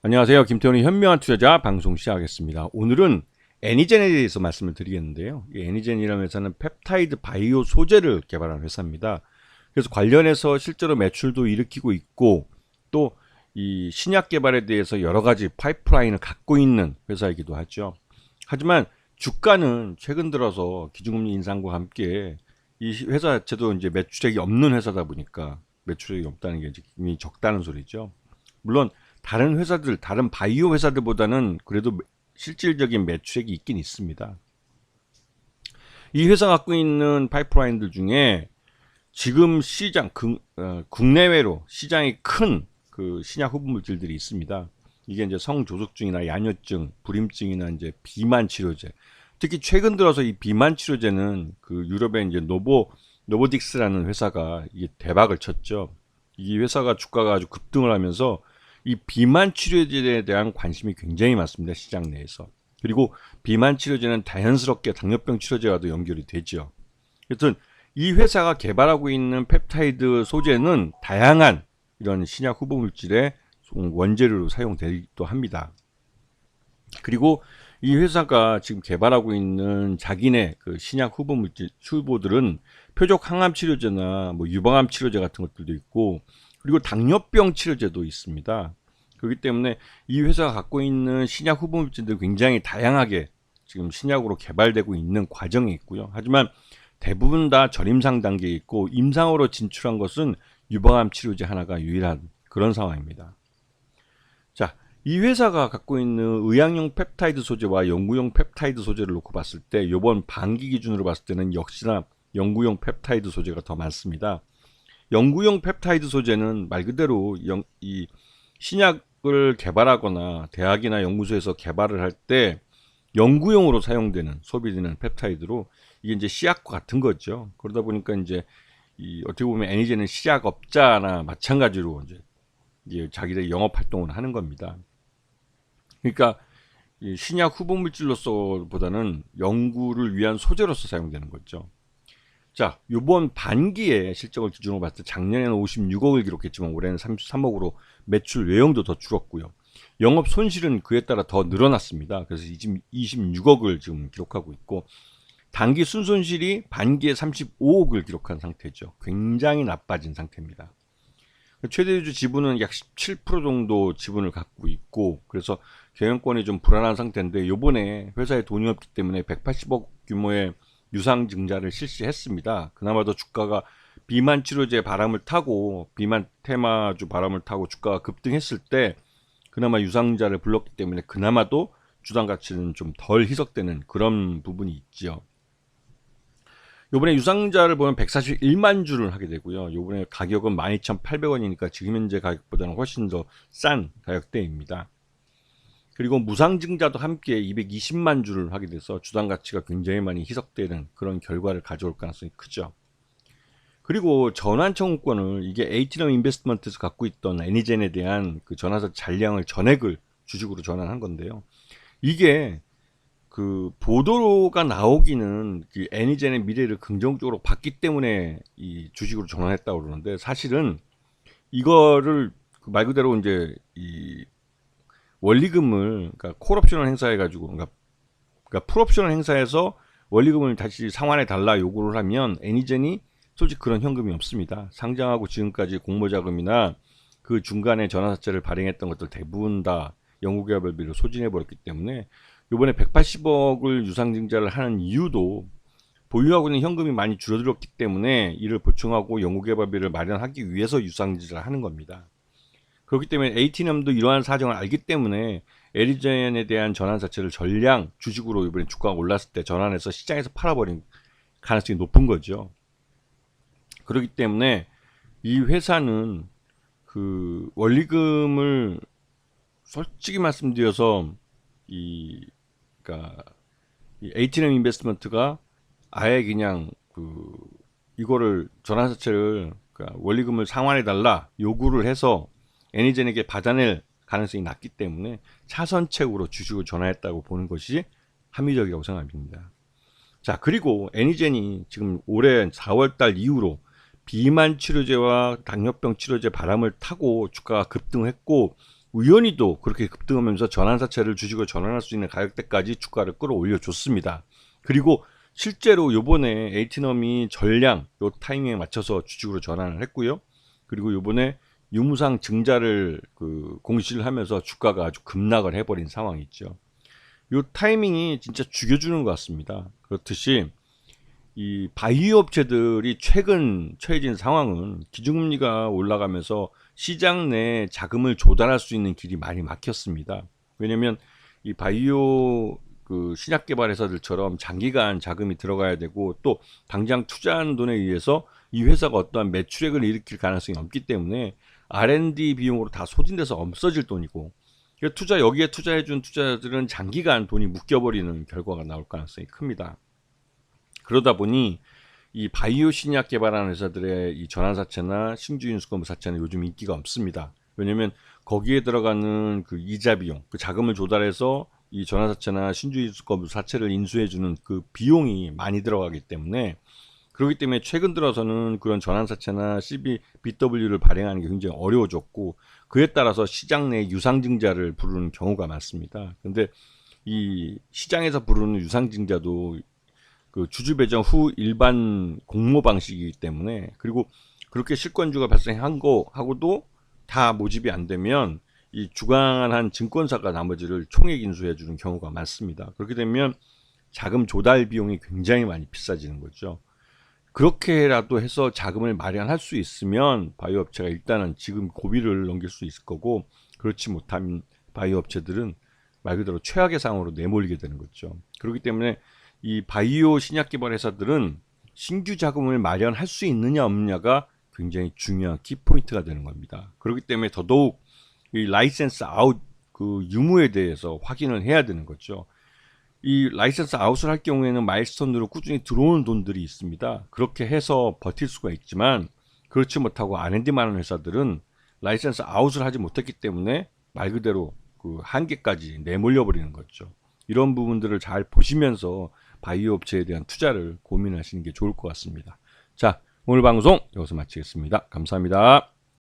안녕하세요. 김태훈의 현명한 투자자 방송 시작하겠습니다. 오늘은 애니젠에 대해서 말씀을 드리겠는데요. 이 애니젠이라는 회사는 펩타이드 바이오 소재를 개발한 회사입니다. 그래서 관련해서 실제로 매출도 일으키고 있고 또 이 신약 개발에 대해서 여러 가지 파이프라인을 갖고 있는 회사이기도 하죠. 하지만 주가는 최근 들어서 기준금리 인상과 함께 이 회사 자체도 이제 매출액이 없는 회사다 보니까 매출액이 없다는 게 이제 굉장히 적다는 소리죠. 물론 다른 회사들, 다른 바이오 회사들보다는 그래도 실질적인 매출액이 있긴 있습니다. 이 회사 갖고 있는 파이프라인들 중에 지금 시장, 국내외로 시장이 큰 그 신약 후보 물질들이 있습니다. 이게 이제 성조숙증이나 야뇨증, 불임증이나 이제 비만 치료제. 특히 최근 들어서 이 비만 치료제는 그 유럽의 이제 노보딕스라는 회사가 이게 대박을 쳤죠. 이 회사가 주가가 아주 급등을 하면서 이 비만 치료제에 대한 관심이 굉장히 많습니다. 시장 내에서. 그리고 비만 치료제는 자연스럽게 당뇨병 치료제와도 연결이 되죠. 여튼 이 회사가 개발하고 있는 펩타이드 소재는 다양한 이런 신약 후보 물질의 원재료로 사용되기도 합니다. 그리고 이 회사가 지금 개발하고 있는 자기네 그 신약 후보 물질 후보들은 표적 항암 치료제나 뭐 유방암 치료제 같은 것들도 있고 그리고 당뇨병 치료제도 있습니다. 그렇기 때문에 이 회사가 갖고 있는 신약 후보 물질들 굉장히 다양하게 지금 신약으로 개발되고 있는 과정이 있고요. 하지만 대부분 다 전임상 단계에 있고 임상으로 진출한 것은 유방암 치료제 하나가 유일한 그런 상황입니다. 자, 이 회사가 갖고 있는 의학용 펩타이드 소재와 연구용 펩타이드 소재를 놓고 봤을 때 이번 반기 기준으로 봤을 때는 역시나 연구용 펩타이드 소재가 더 많습니다. 연구용 펩타이드 소재는 말 그대로 이 신약을 개발하거나 대학이나 연구소에서 개발을 할 때 연구용으로 사용되는 소비되는 펩타이드로 이게 이제 씨약과 같은 거죠. 그러다 보니까 이제 이 어떻게 보면 애니젠은 씨약업자나 마찬가지로 이제 자기들 영업 활동을 하는 겁니다. 그러니까 이 신약 후보 물질로서보다는 연구를 위한 소재로서 사용되는 거죠. 자, 이번 반기에 실적을 기준으로 봤을 때 작년에는 56억을 기록했지만 올해는 33억으로 매출 외형도 더 줄었고요. 영업 손실은 그에 따라 더 늘어났습니다. 그래서 26억을 지금 기록하고 있고 단기 순손실이 반기에 35억을 기록한 상태죠. 굉장히 나빠진 상태입니다. 최대주주 지분은 약 17% 정도 지분을 갖고 있고 그래서 경영권이 좀 불안한 상태인데 요번에 회사에 돈이 없기 때문에 180억 규모의 유상증자를 실시했습니다. 그나마도 주가가 비만 치료제 바람을 타고 비만 테마주 바람을 타고 주가가 급등했을 때 그나마 유상증자를 불렀기 때문에 그나마도 주당 가치는 좀 덜 희석되는 그런 부분이 있죠. 요번에 유상증자를 보면 141만 주를 하게 되고요. 요번에 가격은 12,800원이니까 지금 현재 가격보다는 훨씬 더 싼 가격대입니다. 그리고 무상증자도 함께 220만 주를 하게 돼서 주당 가치가 굉장히 많이 희석되는 그런 결과를 가져올 가능성이 크죠. 그리고 전환 청구권을 이게 에이티넘 인베스트먼트에서 갖고 있던 애니젠에 대한 그 전환사 잔량을 전액을 주식으로 전환한 건데요. 이게 그 보도가 나오기는 그 애니젠의 미래를 긍정적으로 봤기 때문에 이 주식으로 전환했다고 그러는데 사실은 이거를 그 말 그대로 이제 이 원리금을 그러니까 콜옵션을 행사해가지고 그러니까 풀옵션을 행사해서 원리금을 다시 상환해 달라 요구를 하면 애니젠이 솔직히 그런 현금이 없습니다. 상장하고 지금까지 공모자금이나 그 중간에 전환사채를 발행했던 것들 대부분 다 연구개발비로 소진해 버렸기 때문에 이번에 180억을 유상증자를 하는 이유도 보유하고 있는 현금이 많이 줄어들었기 때문에 이를 보충하고 연구개발비를 마련하기 위해서 유상증자를 하는 겁니다. 그렇기 때문에 에이티넘도 이러한 사정을 알기 때문에 애니젠에 대한 전환사채를 전량 주식으로 이번에 주가가 올랐을 때 전환해서 시장에서 팔아버린 가능성이 높은 거죠. 그렇기 때문에 이 회사는 그 원리금을 솔직히 말씀드려서 그러니까 이 에이티넘 인베스트먼트가 아예 그냥 이거를 전환사채를 그러니까 원리금을 상환해 달라 요구를 해서 애니젠에게 받아낼 가능성이 낮기 때문에 차선책으로 주식을 전환했다고 보는 것이 합리적이라고 생각합니다. 자, 그리고 애니젠이 지금 올해 4월달 이후로 비만 치료제와 당뇨병 치료제 바람을 타고 주가가 급등했고 우연히도 그렇게 급등하면서 전환사채를 주식으로 전환할 수 있는 가격대까지 주가를 끌어올려 줬습니다. 그리고 실제로 요번에 에이티넘이 전량 요 타이밍에 맞춰서 주식으로 전환을 했고요. 그리고 요번에 유무상 증자를 공시를 하면서 주가가 아주 급락을 해버린 상황이 있죠. 요 타이밍이 진짜 죽여주는 것 같습니다. 그렇듯이 이 바이오 업체들이 최근 처해진 상황은 기준금리가 올라가면서 시장 내 자금을 조달할 수 있는 길이 많이 막혔습니다. 왜냐면 이 바이오 신약 개발 회사들처럼 장기간 자금이 들어가야 되고 또 당장 투자한 돈에 의해서 이 회사가 어떠한 매출액을 일으킬 가능성이 없기 때문에 R&D 비용으로 다 소진돼서 없어질 돈이고, 여기에 투자해준 투자자들은 장기간 돈이 묶여버리는 결과가 나올 가능성이 큽니다. 그러다 보니 이 바이오 신약 개발하는 회사들의 이 전환사채나 신주인수거래 사채는 요즘 인기가 없습니다. 왜냐면 거기에 들어가는 이자 비용, 자금을 조달해서 이 전환사채나 신주인수거래 사채를 인수해주는 비용이 많이 들어가기 때문에, 그렇기 때문에 최근 들어서는 그런 전환사채나 BW를 발행하는 게 굉장히 어려워졌고, 그에 따라서 시장 내 유상증자를 부르는 경우가 많습니다. 근데 이 시장에서 부르는 유상증자도 주주 배정 후 일반 공모 방식이기 때문에, 그리고 그렇게 실권주가 발생한 거하고도 다 모집이 안 되면 이 주관한 증권사가 나머지를 총액 인수해 주는 경우가 많습니다. 그렇게 되면 자금 조달 비용이 굉장히 많이 비싸지는 거죠. 그렇게라도 해서 자금을 마련할 수 있으면 바이오 업체가 일단은 지금 고비를 넘길 수 있을 거고, 그렇지 못한 바이오 업체들은 말 그대로 최악의 상황으로 내몰리게 되는 거죠. 그렇기 때문에 이 바이오 신약 개발 회사들은 신규 자금을 마련할 수 있느냐 없느냐가 굉장히 중요한 키포인트가 되는 겁니다. 그렇기 때문에 더더욱 이 라이센스 아웃 유무에 대해서 확인을 해야 되는 거죠. 이 라이센스 아웃을 할 경우에는 마일스톤으로 꾸준히 들어오는 돈들이 있습니다. 그렇게 해서 버틸 수가 있지만, 그렇지 못하고 R&D만 하는 회사들은 라이센스 아웃을 하지 못했기 때문에 말 그대로 한계까지 내몰려 버리는 거죠. 이런 부분들을 잘 보시면서 바이오 업체에 대한 투자를 고민하시는 게 좋을 것 같습니다. 자, 오늘 방송 여기서 마치겠습니다. 감사합니다.